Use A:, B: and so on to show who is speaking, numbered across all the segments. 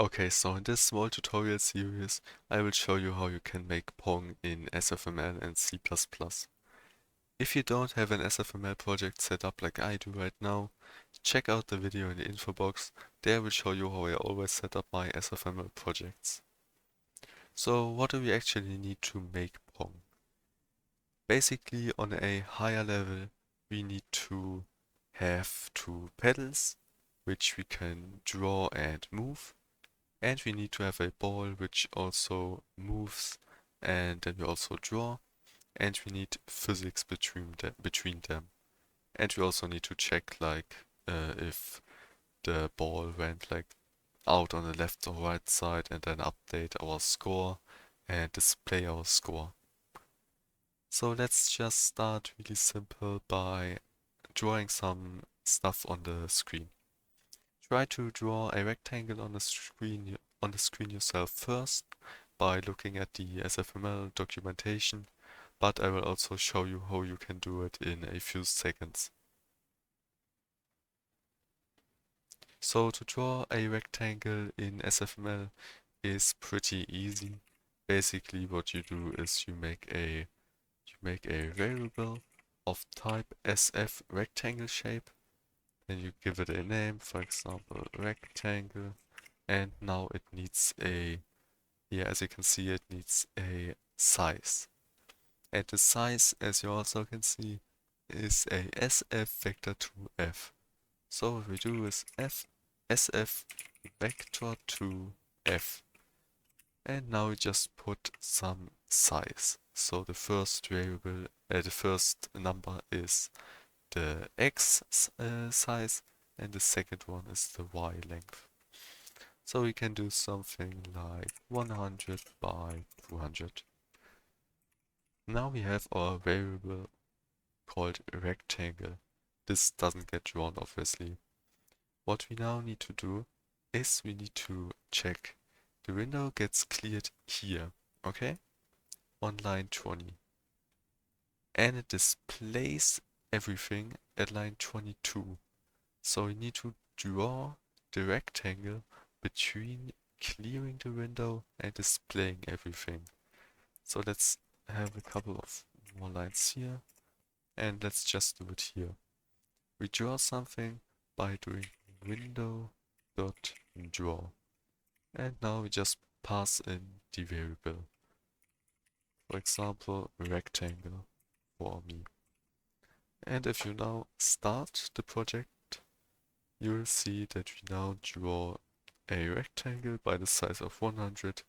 A: Okay, so in this small tutorial series, I will show you how you can make Pong in SFML and C++. If you don't have an SFML project set up like I do right now, check out the video in the info box. There I will show you how I always set up my SFML projects. So what do we actually need to make Pong? Basically, on a higher level, we need to have two pedals, which we can draw and move. And we need to have a ball which also moves and then we also draw. And we need physics between them. And we also need to check if the ball went like out on the left or right side and then update our score and display our score. So let's just start really simple by drawing some stuff on the screen. Try to draw a rectangle on the screen yourself first by looking at the SFML documentation, but I will also show you how you can do it in a few seconds. So to draw a rectangle in SFML is pretty easy. Basically what you do is you make a variable of type SF rectangle shape, then you give it a name, for example rectangle, and now it needs as you can see, it needs a size. And the size, as you also can see, is a SF vector to F. So what we do is SF vector to F. And now we just put some size. So the first number is the X size, and the second one is the Y length. So we can do something like 100 by 200. Now we have our variable called rectangle. This doesn't get drawn, obviously. What we now need to do is we need to check the window gets cleared here, okay? On line 20. And it displays everything at line 22. So we need to draw the rectangle between clearing the window and displaying everything. So let's have a couple of more lines here, and let's just do it here. We draw something by doing window.draw, and now we just pass in the variable, for example rectangle for me. And if you now start the project, you will see that we now draw a rectangle by the size of 100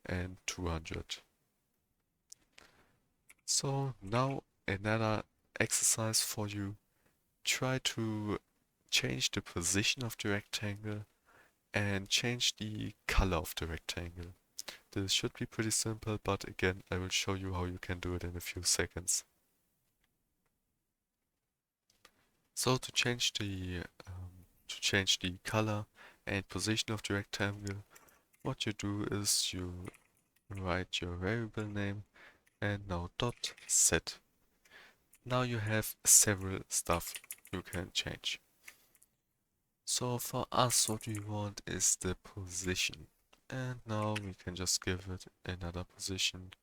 A: and 200. So now another exercise for you. Try to change the position of the rectangle and change the color of the rectangle. This should be pretty simple, but again, I will show you how you can do it in a few seconds. So to change the color and position of the rectangle, what you do is you write your variable name and now dot set. Now you have several stuff you can change. So for us, what we want is the position. And now we can just give it another position.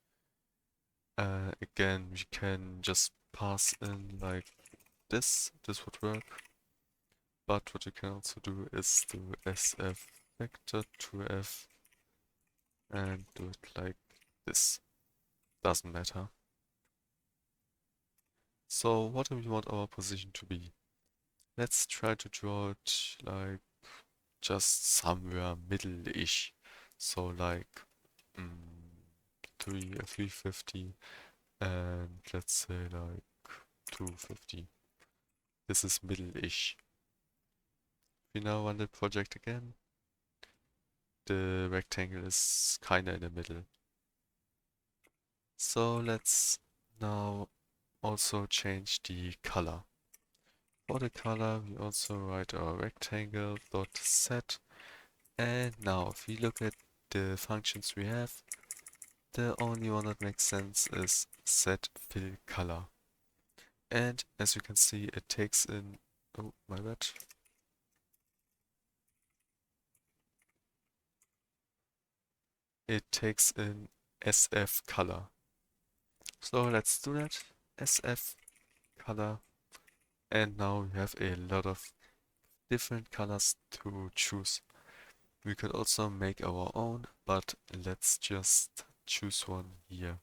A: Again, we can just pass in like this. This would work. But what you can also do is do SF vector to F and do it like this. Doesn't matter. So what do we want our position to be? Let's try to draw it like just somewhere middle-ish. So like 350 and let's say like 250. This is middle-ish. We now run the project again. The rectangle is kinda in the middle. So let's now also change the color. For the color, we also write our rectangle dot set. And now if we look at the functions we have, the only one that makes sense is set fill color. And as you can see, it takes in, oh my bad. it takes in SF color. So let's do that. SF color. And now we have a lot of different colors to choose. We could also make our own, but let's just choose one here.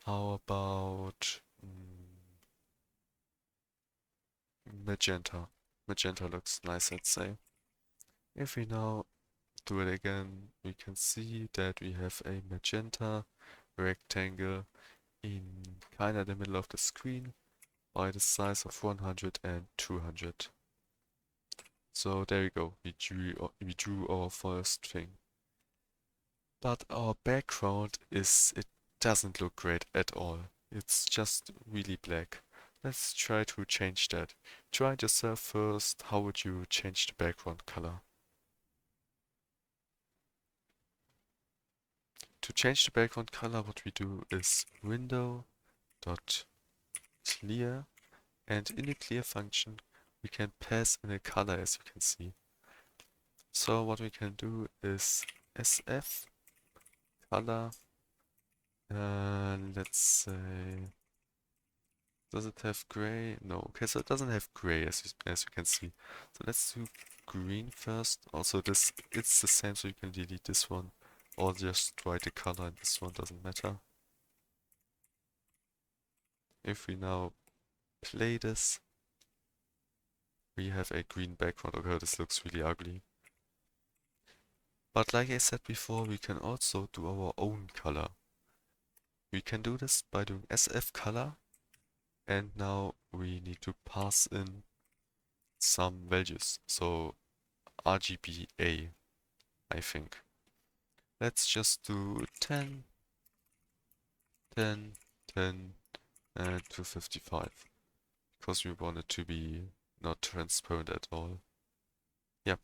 A: How about magenta? Magenta looks nice, I'd say. If we now do it again, we can see that we have a magenta rectangle in kinda the middle of the screen by the size of 100 and 200. So there we go, we drew our first thing. But our background it doesn't look great at all. It's just really black. Let's try to change that. Try it yourself first. How would you change the background color? To change the background color, what we do is window dot clear, and in the clear function we can pass in a color, as you can see. So what we can do is SF color, let's say, does it have gray? No. Okay, so it doesn't have gray, as you can see. So let's do green first. Also, it's the same, so you can delete this one or just write the color, and this one doesn't matter. If we now play this, we have a green background. Okay, this looks really ugly. But like I said before, we can also do our own color. We can do this by doing SF color, and now we need to pass in some values. So RGBA, I think. Let's just do 10, 10, 10, and 255, because we want it to be not transparent at all. Yep.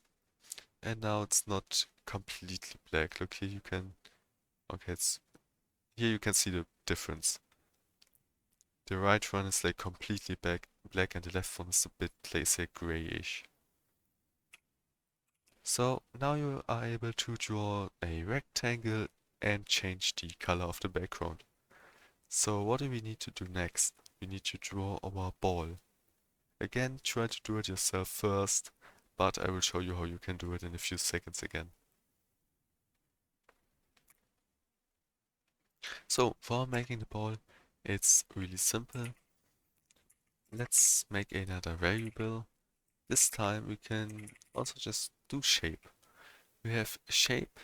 A: And now it's not completely black. Look here, you can, okay, here you can see the difference. The right one is like completely black and the left one is a bit, let's say, grayish. So now you are able to draw a rectangle and change the color of the background. So what do we need to do next? We need to draw our ball. Again, try to do it yourself first, but I will show you how you can do it in a few seconds again. So for making the ball, it's really simple. Let's make another variable. This time we can also just do shape. We have shape,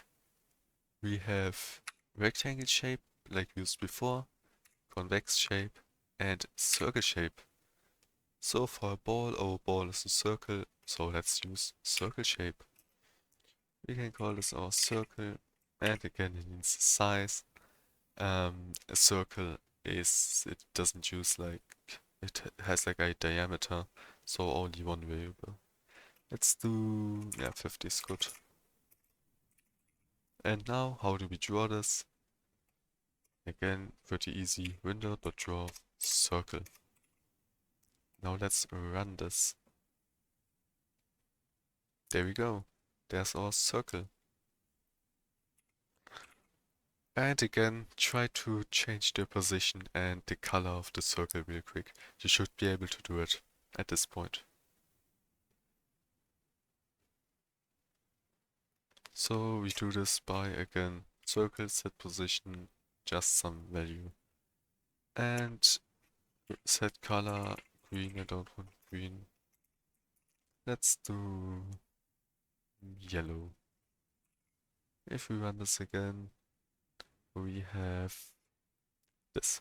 A: we have rectangle shape like we used before, convex shape, and circle shape. So for a ball, our ball is a circle, so let's use circle shape. We can call this our circle, and again it needs size. A circle it doesn't use like, it has like a diameter, so only one variable. Let's do, yeah, 50 is good. And now, how do we draw this? Again, pretty easy, window.draw circle. Now let's run this. There we go. There's our circle. And again, try to change the position and the color of the circle real quick. You should be able to do it at this point. So we do this by, again, circle, set position, just some value. And set color, green, I don't want green. Let's do yellow. If we run this again, we have this.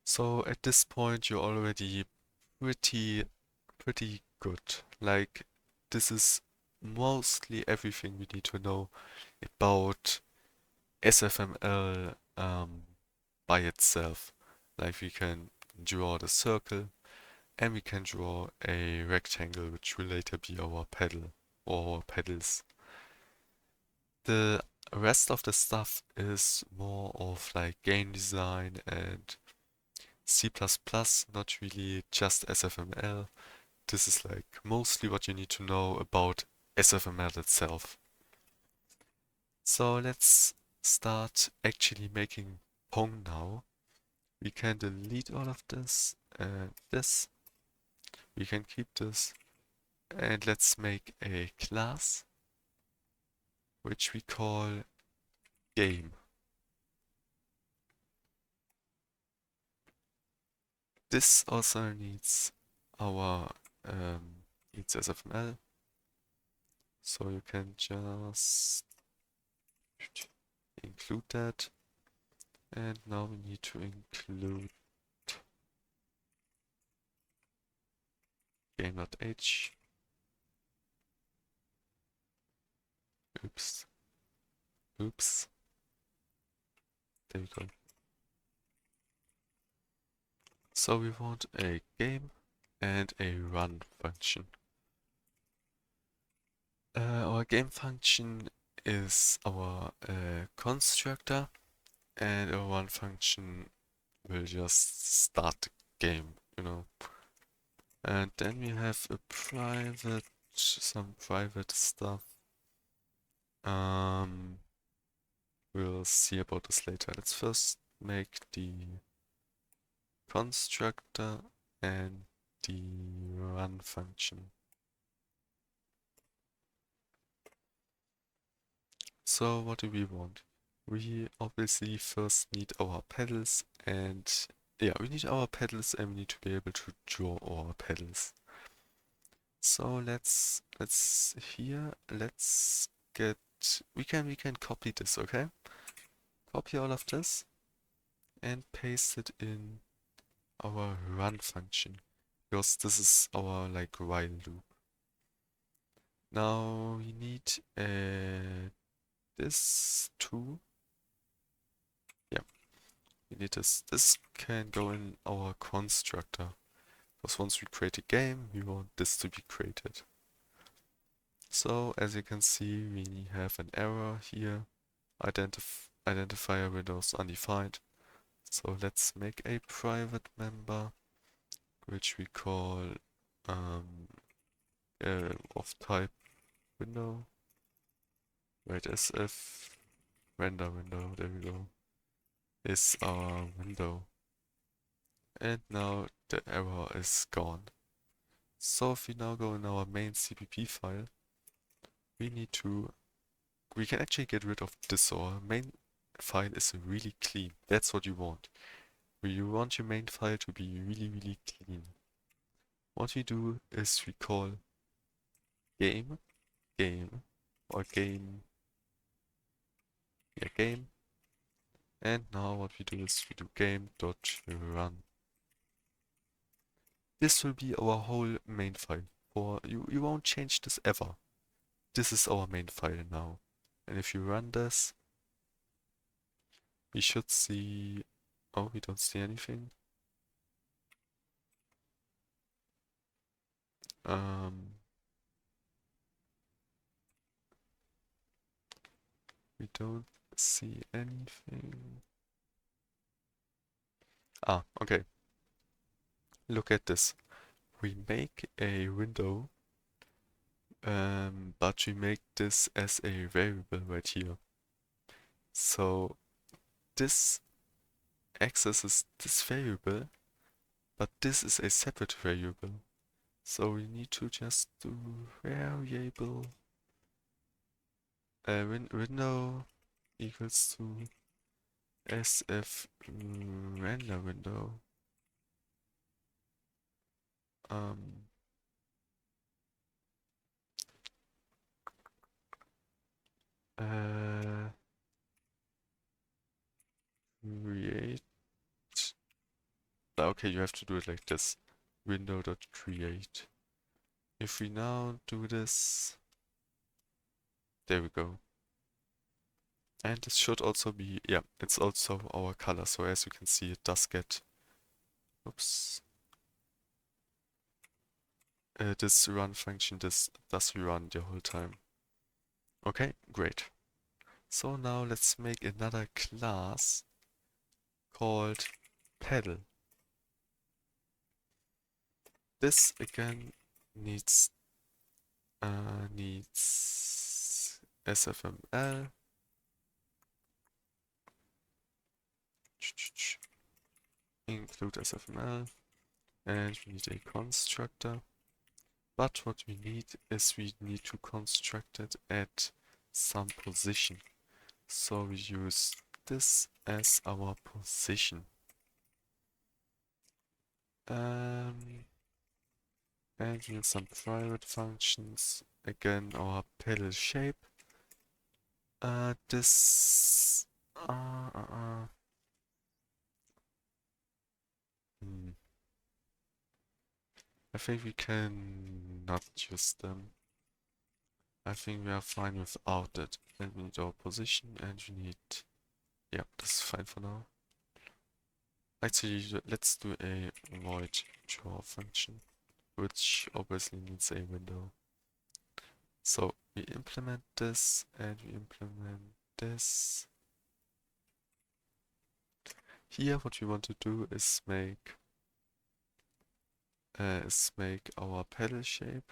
A: So at this point you're already pretty good. Like, this is mostly everything we need to know about SFML by itself. Like, we can draw the circle and we can draw a rectangle which will later be our pedal or our pedals. The rest of the stuff is more of like game design and C++, not really just SFML. This is like mostly what you need to know about SFML itself. So let's start actually making Pong now. We can delete all of this and this. We can keep this. And let's make a class which we call game. This also needs our needs SFML. So you can just include that. And now we need to include game.h. Oops. Oops. There we go. So we want a game and a run function. Our game function is our constructor, and our run function will just start the game, you know. And then we have a private, some private stuff. We'll see about this later. Let's first make the constructor and the run function. So what do we want? We obviously first need our pedals and yeah, we need our pedals and we need to be able to draw our pedals. So let's get we can copy this, okay? Copy all of this and paste it in our run function because this is our like while loop. Now we need this too. Yeah, we need this. This can go in our constructor because once we create a game, we want this to be created. So as you can see, we have an error here. Identifier window is undefined. So let's make a private member, which we call of type window. Right, SF render window. There we go. Is our window. And now the error is gone. So if we now go in our main CPP file, we can actually get rid of this. So our main file is really clean. That's what you want. You want your main file to be really clean. What we do is we call game, or game, yeah, game. And now what we do is we do game.run. This will be our whole main file. For you won't change this ever. This is our main file now. And if you run this, we should see... Oh, we don't see anything. We don't see anything. Ah, okay. Look at this. We make a window, but we make this as a variable right here. So this accesses this variable, but this is a separate variable. So we need to just do variable window equals to SF render window. Create. Okay, you have to do it like this. Window.create. If we now do this, there we go. And this should also be, yeah, it's also our color. So as you can see, it does get, oops, this run function, this does run the whole time. Okay, great. So now let's make another class called pedal. This again needs needs SFML. Include SFML. And we need a constructor. But what we need is we need to construct it at some position. So we use this as our position. And we need some private functions. Again, our pedal shape. This. I think we can not use them. I think we are fine without it. And we need our position and we need. Yeah, this is fine for now. Actually, let's do a void draw function, which obviously needs a window. So we implement this and we implement this. Here what we want to do is make our pedal shape.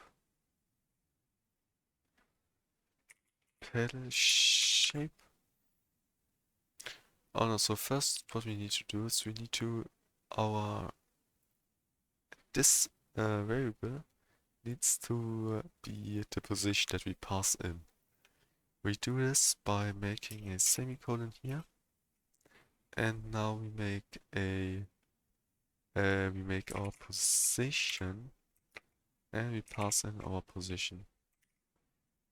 A: Oh no, so first what we need to do is we need to this variable needs to be the position that we pass in. We do this by making a semicolon here, and now we make our position, and we pass in our position.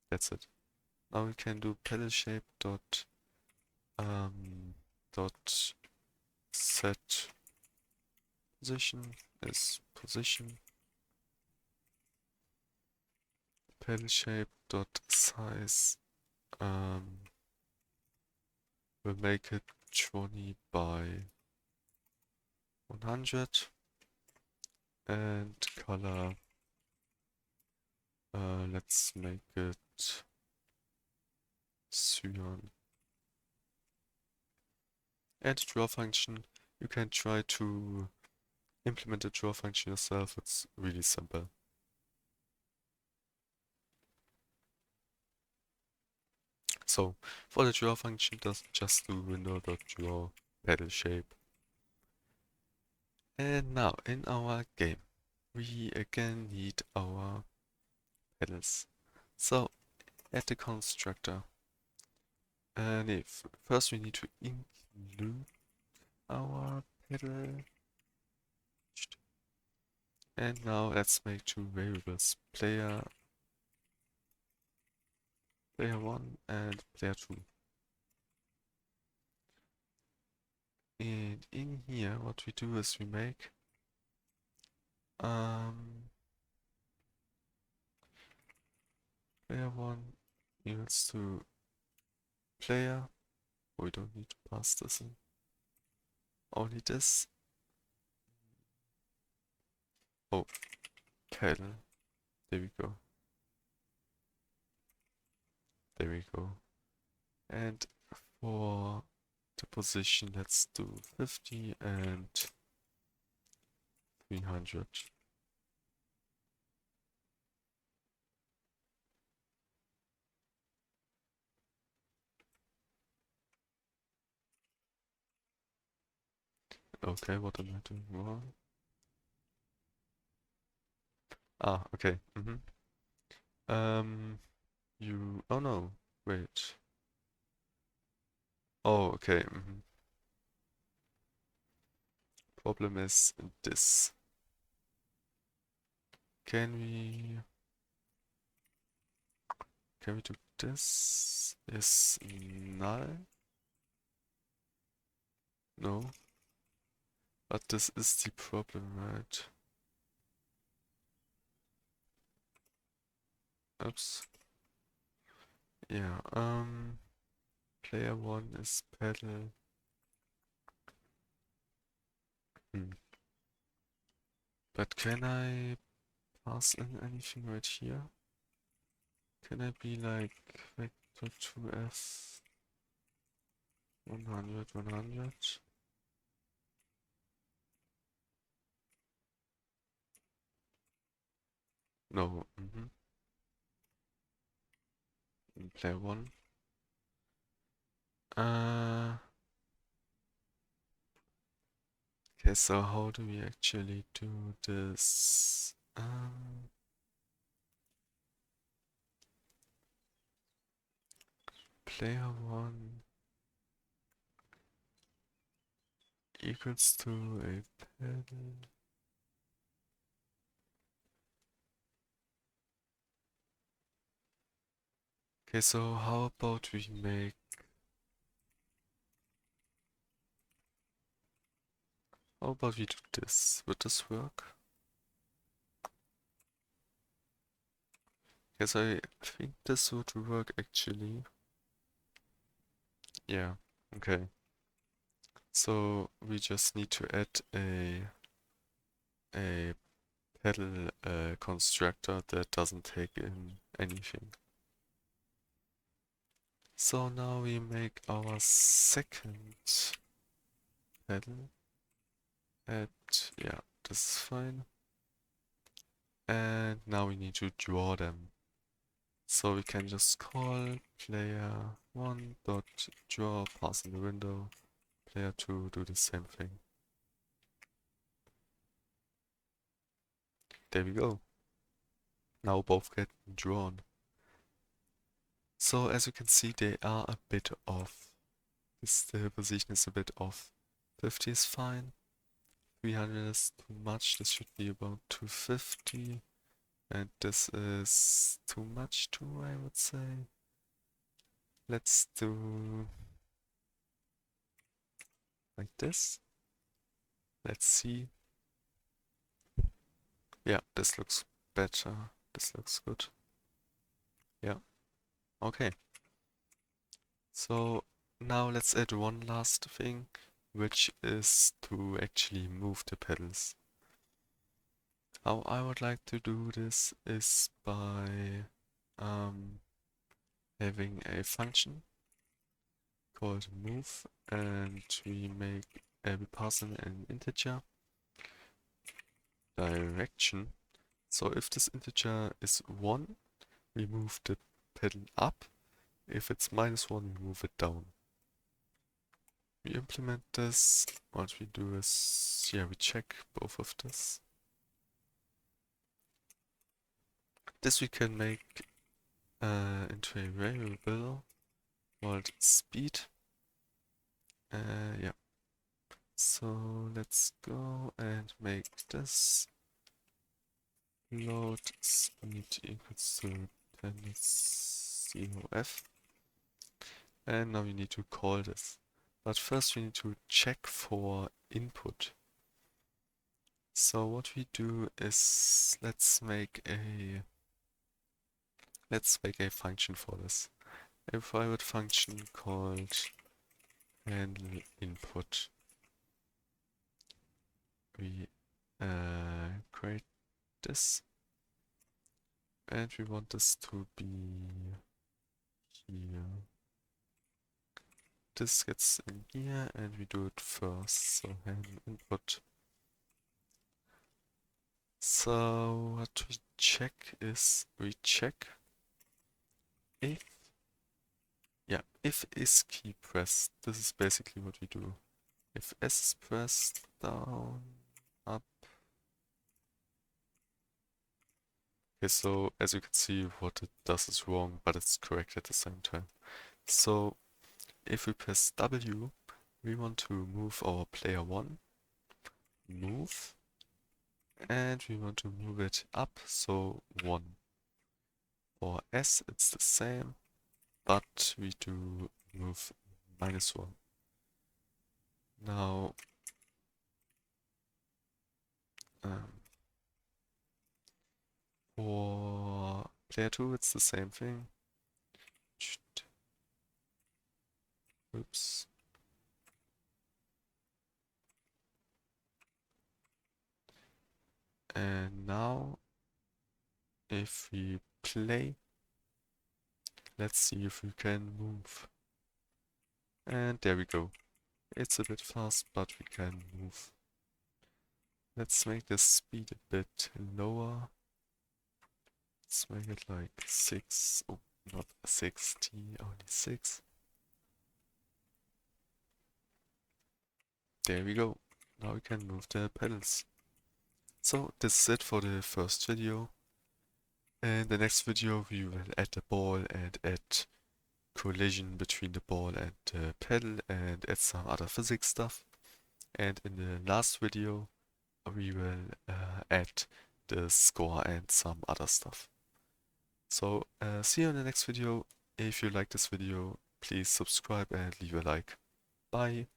A: That's it. Now we can do pedal shape dot set position is position. Pedal shape dot size we'll make it 20 by 100 and color let's make it cyan. And draw function, you can try to implement the draw function yourself, it's really simple. So for the draw function, just do window.draw pedal shape. And now in our game, we again need our pedals. So add the constructor. And first we need to include our pedal. And now let's make two variables, player 1 and player 2. And in here, what we do is we make player 1 equals to player. We don't need to pass this in. Only this. Oh, pedal. There we go. There we go. And for the position, let's do 50 and 300. Okay, what am I doing wrong? Ah, okay. Oh no, wait. Oh, okay. Problem is this. Can we do this? Is null? No. But this is the problem, right? Oops. Yeah, player 1 is pedal. But can I pass in anything right here? Can I be like vector 2f 100 100? No. player 1. Okay, so how do we actually do this? Player 1 equals to a pedal. Okay, so how about we make... How about we do this? Would this work? Yes, I think this would work actually. Yeah, okay. So we just need to add a pedal constructor that doesn't take in anything. So now we make our second pedal. Yeah, this is fine. And now we need to draw them. So we can just call player1.draw, pass in the window, player2 do the same thing. There we go. Now both get drawn. So as you can see, they are a bit off. The position is a bit off. 50 is fine. 300 is too much. This should be about 250. And this is too much too, I would say. Let's do like this. Let's see. Yeah, this looks better. This looks good. Yeah, okay. So now let's add one last thing, which is to actually move the pedals. How I would like to do this is by having a function called move, and we pass in an integer direction. So if this integer is 1, we move the pedal up. If it's -1, we move it down. We implement this. What we do is, yeah, we check both of this. This we can make into a variable called speed. Yeah. So let's go and make this load speed equals to 10 and now we need to call this. But first we need to check for input. So what we do is let's make a function for this. A private function called handle input. We create this, and we want this to be here. This gets in here, and we do it first. So handle input. So what we check is we check if is key pressed. This is basically what we do. If S is pressed, down, up. Okay, so as you can see, what it does is wrong, but it's correct at the same time. So if we press W, we want to move our player 1, move, and we want to move it up, so 1. For S, it's the same, but we do move -1. Now, for player 2, it's the same thing. Oops. And now, if we play, let's see if we can move. And there we go. It's a bit fast, but we can move. Let's make the speed a bit lower. Let's make it like 6. Oh, not 60, only 6. There we go. Now we can move the pedals. So this is it for the first video. In the next video we will add the ball and add collision between the ball and the pedal and add some other physics stuff. And in the last video we will add the score and some other stuff. So see you in the next video. If you like this video, please subscribe and leave a like. Bye.